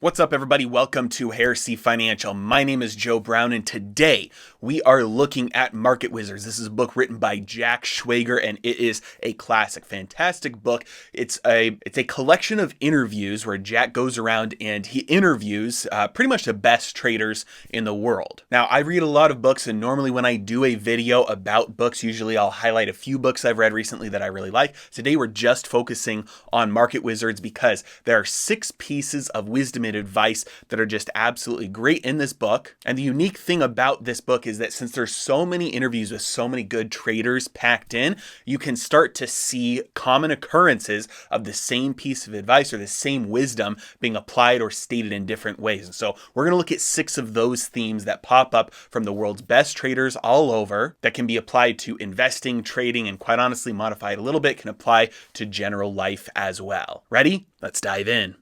What's up, everybody? Welcome to Heresy Financial. My name is Joe Brown, and today we are looking at Market Wizards. This is a book written by Jack Schwager, and it is a classic, fantastic book. It's a collection of interviews where Jack goes around and he interviews pretty much the best traders in the world. Now, I read a lot of books, and normally when I do a video about books, usually I'll highlight a few books I've read recently that I really like. Today, we're just focusing on Market Wizards because there are 6 pieces of wisdom and advice that are just absolutely great in this book. And the unique thing about this book is that since there's so many interviews with so many good traders packed in, you can start to see common occurrences of the same piece of advice or the same wisdom being applied or stated in different ways. And so we're going to look at 6 of those themes that pop up from the world's best traders all over that can be applied to investing, trading, and quite honestly modified a little bit can apply to general life as well. Ready? Let's dive in.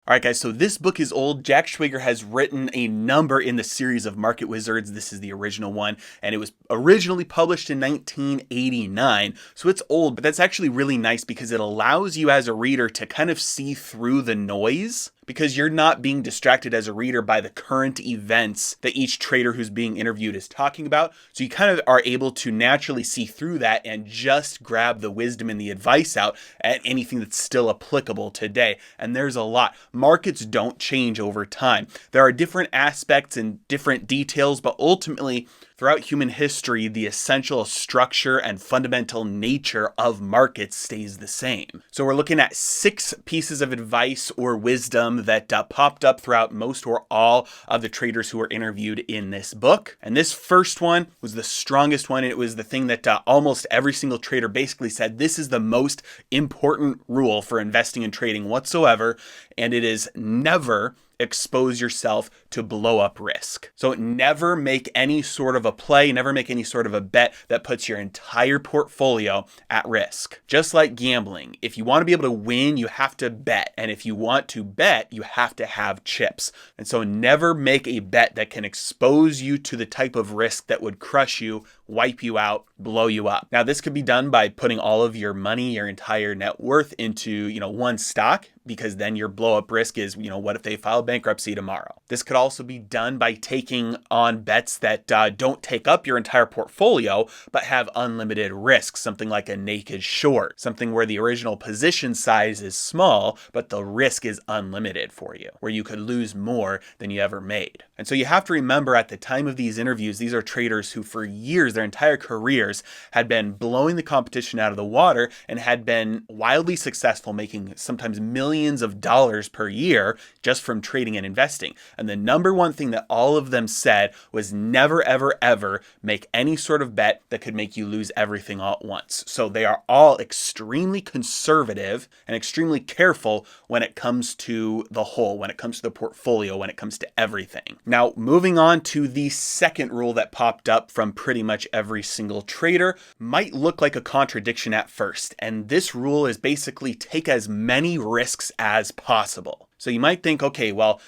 All right, guys, so this book is old. Jack Schwager has written a number in the series of Market Wizards. This is the original one, and it was originally published in 1989, so it's old, but that's actually really nice because it allows you as a reader to kind of see through the noise, because you're not being distracted as a reader by the current events that each trader who's being interviewed is talking about. So you kind of are able to naturally see through that and just grab the wisdom and the advice out at anything that's still applicable today. And there's a lot. Markets don't change over time. There are different aspects and different details, but ultimately, throughout human history, the essential structure and fundamental nature of markets stays the same. So we're looking at 6 pieces of advice or wisdom that popped up throughout most or all of the traders who were interviewed in this book. And this first one was the strongest one. It was the thing that almost every single trader basically said, this is the most important rule for investing and trading whatsoever. And it is never expose yourself to blow up risk. So never make any sort of a play, never make any sort of a bet that puts your entire portfolio at risk. Just like gambling, if you want to be able to win, you have to bet. And if you want to bet, you have to have chips. And so never make a bet that can expose you to the type of risk that would crush you, wipe you out, blow you up. Now, this could be done by putting all of your money, your entire net worth into, one stock, because then your blow up risk is, what if they file bankruptcy tomorrow? This could also be done by taking on bets that don't take up your entire portfolio, but have unlimited risk, something like a naked short, something where the original position size is small, but the risk is unlimited for you, where you could lose more than you ever made. And so you have to remember at the time of these interviews, these are traders who for years, their entire careers, had been blowing the competition out of the water and had been wildly successful, making sometimes millions of dollars per year just from trading and investing. And the number one thing that all of them said was never, ever, ever make any sort of bet that could make you lose everything all at once. So they are all extremely conservative and extremely careful when it comes to the whole, when it comes to the portfolio, when it comes to everything. Now, moving on to the second rule that popped up from pretty much every single trader, might look like a contradiction at first. And this rule is basically take as many risks as possible. So you might think, okay, well,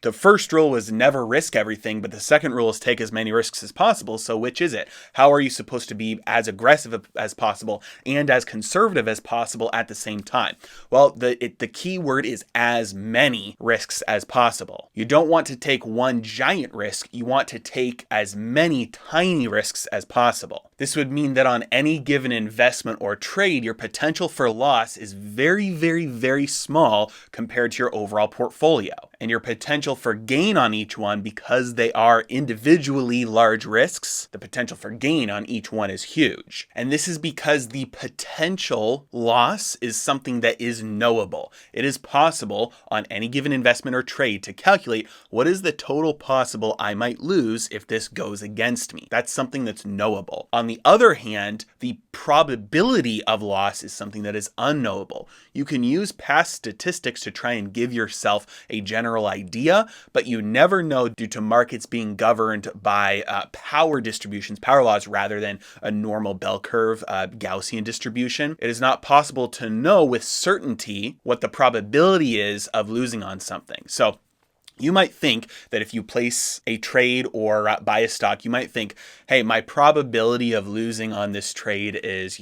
the first rule was never risk everything, but the second rule is take as many risks as possible. So which is it? How are you supposed to be as aggressive as possible and as conservative as possible at the same time? Well, the key word is as many risks as possible. You don't want to take one giant risk. You want to take as many tiny risks as possible. This would mean that on any given investment or trade, your potential for loss is very, very, very small compared to your overall portfolio. And your potential for gain on each one, because they are individually large risks, the potential for gain on each one is huge. And this is because the potential loss is something that is knowable. It is possible on any given investment or trade to calculate what is the total possible I might lose if this goes against me. That's something that's knowable. On the other hand, the probability of loss is something that is unknowable. You can use past statistics to try and give yourself a general idea, but you never know due to markets being governed by power distributions, power laws, rather than a normal bell curve, Gaussian distribution. It is not possible to know with certainty what the probability is of losing on something. So You might think that if you place a trade or buy a stock, you might think, hey, my probability of losing on this trade is,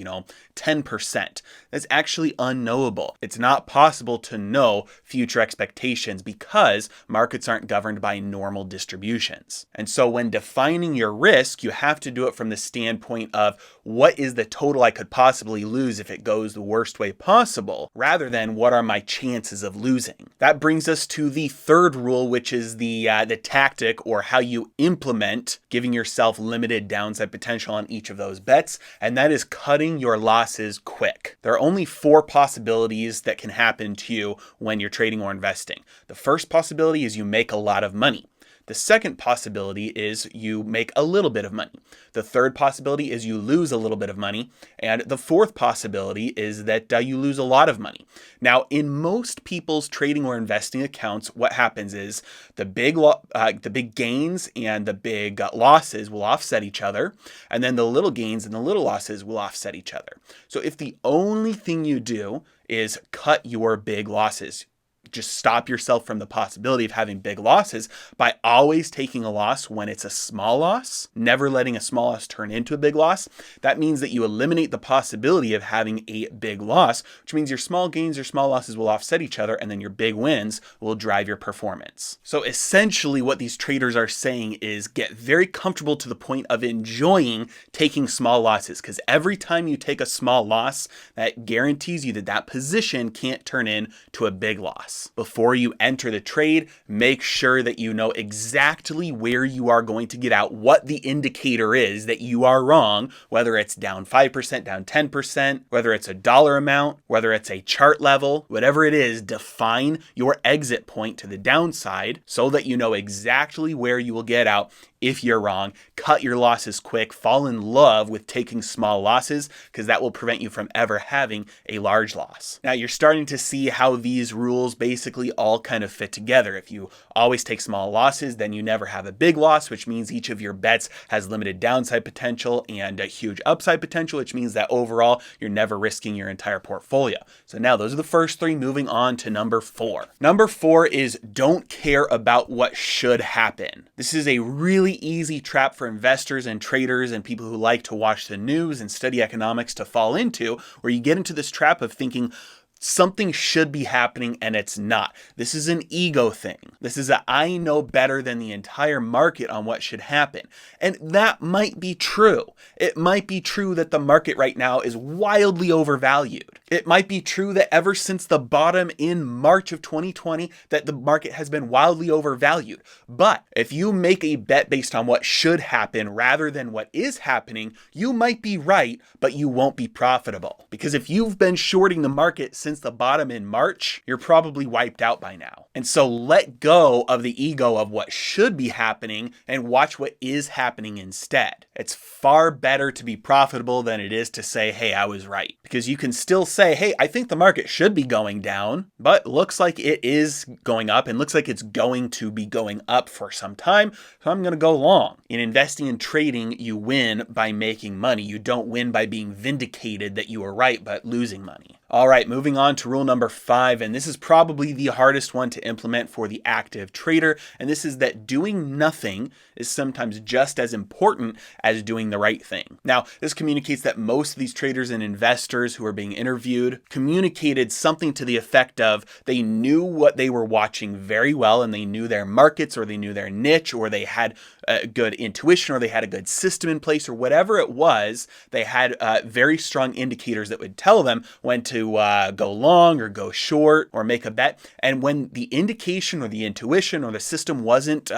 10%. That's actually unknowable. It's not possible to know future expectations because markets aren't governed by normal distributions. And so when defining your risk, you have to do it from the standpoint of what is the total I could possibly lose if it goes the worst way possible, rather than what are my chances of losing. That brings us to the third rule, which is the tactic, or how you implement giving yourself limited downside potential on each of those bets, and that is cutting your losses quick. There are only 4 possibilities that can happen to you when you're trading or investing. The first possibility is you make a lot of money. The second possibility is you make a little bit of money. The third possibility is you lose a little bit of money. And the fourth possibility is that you lose a lot of money. Now, in most people's trading or investing accounts, what happens is the big gains and the big losses will offset each other. And then the little gains and the little losses will offset each other. So if the only thing you do is cut your big losses, just stop yourself from the possibility of having big losses by always taking a loss when it's a small loss, never letting a small loss turn into a big loss. That means that you eliminate the possibility of having a big loss, which means your small gains or small losses will offset each other, and then your big wins will drive your performance. So essentially what these traders are saying is get very comfortable to the point of enjoying taking small losses, because every time you take a small loss, that guarantees you that that position can't turn into a big loss. Before you enter the trade, make sure that you know exactly where you are going to get out, what the indicator is that you are wrong, whether it's down 5%, down 10%, whether it's a dollar amount, whether it's a chart level, whatever it is, define your exit point to the downside so that you know exactly where you will get out. If you're wrong, cut your losses quick, fall in love with taking small losses, because that will prevent you from ever having a large loss. Now you're starting to see how these rules basically all kind of fit together. If you always take small losses, then you never have a big loss, which means each of your bets has limited downside potential and a huge upside potential, which means that overall you're never risking your entire portfolio. So now those are the first 3, moving on to number 4. Number 4 is don't care about what should happen. This is a really easy trap for investors and traders and people who like to watch the news and study economics to fall into, where you get into this trap of thinking something should be happening and it's not. This is an ego thing. This is I know better than the entire market on what should happen. And that might be true. It might be true that the market right now is wildly overvalued. It might be true that ever since the bottom in March of 2020 that the market has been wildly overvalued. But if you make a bet based on what should happen rather than what is happening, you might be right, but you won't be profitable. Because if you've been shorting the market since the bottom in March, you're probably wiped out by now. And so let go of the ego of what should be happening and watch what is happening instead. It's far better to be profitable than it is to say, hey, I was right. Because you can still say, hey, I think the market should be going down, but looks like it is going up and looks like it's going to be going up for some time, so I'm going to go long. In investing and trading, you win by making money. You don't win by being vindicated that you were right, but losing money. All right, moving on to rule number 5, and this is probably the hardest one to implement for the active trader, and this is that doing nothing is sometimes just as important as doing the right thing. Now, this communicates that most of these traders and investors who are being interviewed communicated something to the effect of they knew what they were watching very well, and they knew their markets, or they knew their niche, or they had a good intuition, or they had a good system in place, or whatever it was. They had very strong indicators that would tell them when to go long or go short or make a bet. And when the indication or the intuition or the system wasn't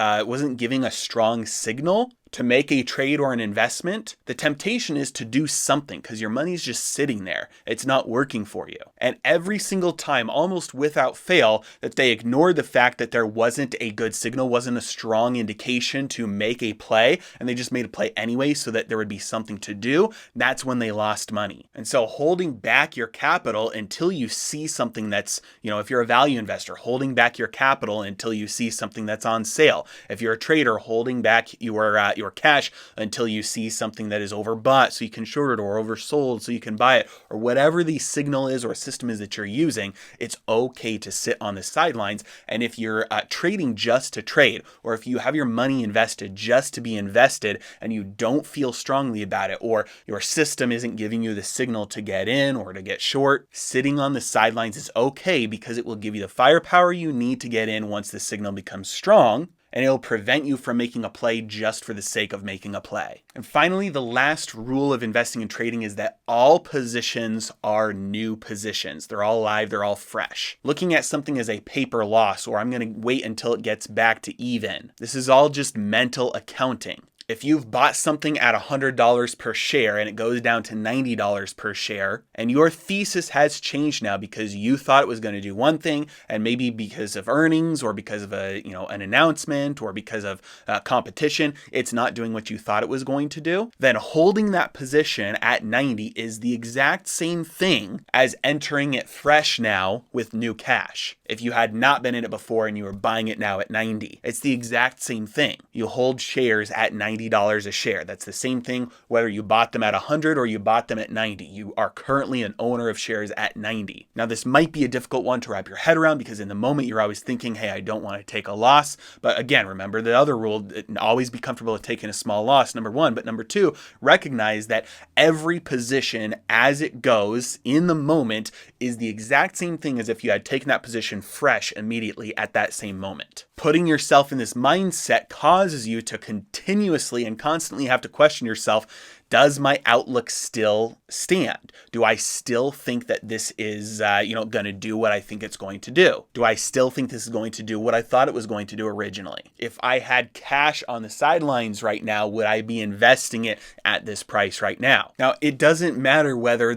giving a strong signal to make a trade or an investment, the temptation is to do something because your money's just sitting there. It's not working for you. And every single time, almost without fail, that they ignored the fact that there wasn't a good signal, wasn't a strong indication to make a play, and they just made a play anyway so that there would be something to do, that's when they lost money. And so holding back your capital until you see something that's, if you're a value investor, holding back your capital until you see something that's on sale. If you're a trader, holding back your your cash until you see something that is overbought so you can short it, or oversold so you can buy it, or whatever the signal is or system is that you're using. It's okay to sit on the sidelines. And if you're trading just to trade, or if you have your money invested just to be invested and you don't feel strongly about it, or your system isn't giving you the signal to get in or to get short, sitting on the sidelines is okay, because it will give you the firepower you need to get in once the signal becomes strong, and it'll prevent you from making a play just for the sake of making a play. And finally, the last rule of investing and trading is that all positions are new positions. They're all live, they're all fresh. Looking at something as a paper loss, or I'm going to wait until it gets back to even, this is all just mental accounting. If you've bought something at $100 per share and it goes down to $90 per share, and your thesis has changed now because you thought it was going to do one thing, and maybe because of earnings or because of an announcement or because of competition, it's not doing what you thought it was going to do, then holding that position at 90 is the exact same thing as entering it fresh now with new cash. If you had not been in it before and you were buying it now at 90, it's the exact same thing. You hold shares at $90 a share. That's the same thing whether you bought them at 100 or you bought them at 90. You are currently an owner of shares at 90. Now, this might be a difficult one to wrap your head around, because in the moment you're always thinking, hey, I don't want to take a loss. But again, remember the other rule, always be comfortable with taking a small loss, number one. But number two, recognize that every position as it goes in the moment is the exact same thing as if you had taken that position fresh immediately at that same moment. Putting yourself in this mindset causes you to continuously and constantly have to question yourself, does my outlook still stand? Do I still think that this is, going to do what I think it's going to do? Do I still think this is going to do what I thought it was going to do originally? If I had cash on the sidelines right now, would I be investing it at this price right now? Now, it doesn't matter whether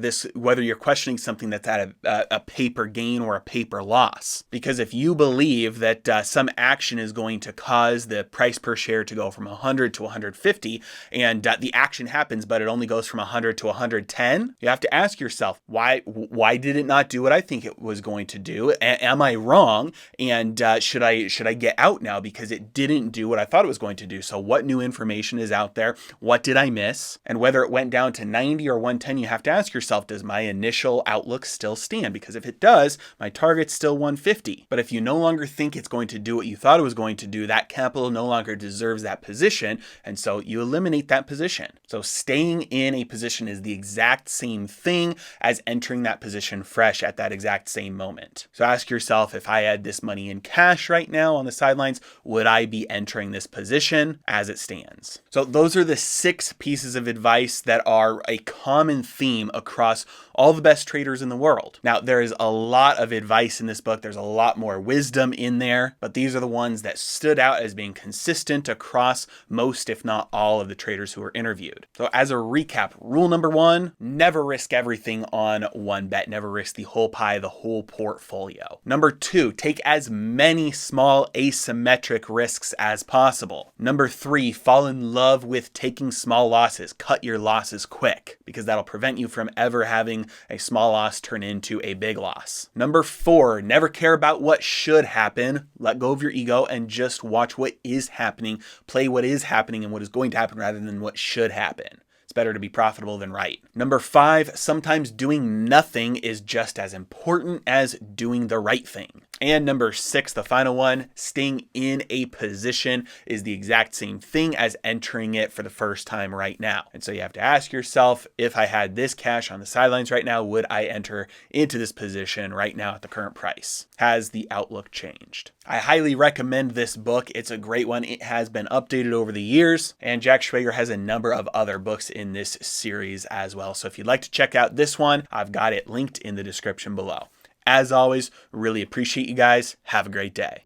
you're questioning something that's at a paper gain or a paper loss, because if you believe that some action is going to cause the price per share to go from 100 to 150, and the action happens, but it only goes from 100 to 110, you have to ask yourself, why did it not do what I think it was going to do? Am I wrong? And should I get out now because it didn't do what I thought it was going to do? So what new information is out there? What did I miss? And whether it went down to 90 or 110, you have to ask yourself, does my initial outlook still stand? Because if it does, my target's still 150. But if you no longer think it's going to do what you thought it was going to do, that capital no longer deserves that position, and so you eliminate that position. So staying in a position is the exact same thing as entering that position fresh at that exact same moment. So ask yourself, if I had this money in cash right now on the sidelines, would I be entering this position as it stands? So those are the 6 pieces of advice that are a common theme across all the best traders in the world. Now, there is a lot of advice in this book. There's a lot more wisdom in there, but these are the ones that stood out as being consistent across most, if not all, of the traders who were interviewed. So as a recap, rule number 1, never risk everything on one bet. Never risk the whole pie, the whole portfolio. Number 2, take as many small asymmetric risks as possible. Number 3, fall in love with taking small losses. Cut your losses quick, because that'll prevent you from ever having a small loss turn into a big loss. Number 4, never care about what should happen. Let go of your ego and just watch what is happening. Play what is happening and what is going to happen rather than what should happen. It's better to be profitable than right. Number 5, sometimes doing nothing is just as important as doing the right thing. And number 6, the final one, staying in a position is the exact same thing as entering it for the first time right now. And so you have to ask yourself, if I had this cash on the sidelines right now, would I enter into this position right now at the current price? Has the outlook changed? I highly recommend this book. It's a great one. It has been updated over the years, and Jack Schwager has a number of other books in this series as well. So if you'd like to check out this one, I've got it linked in the description below. As always, really appreciate you guys. Have a great day.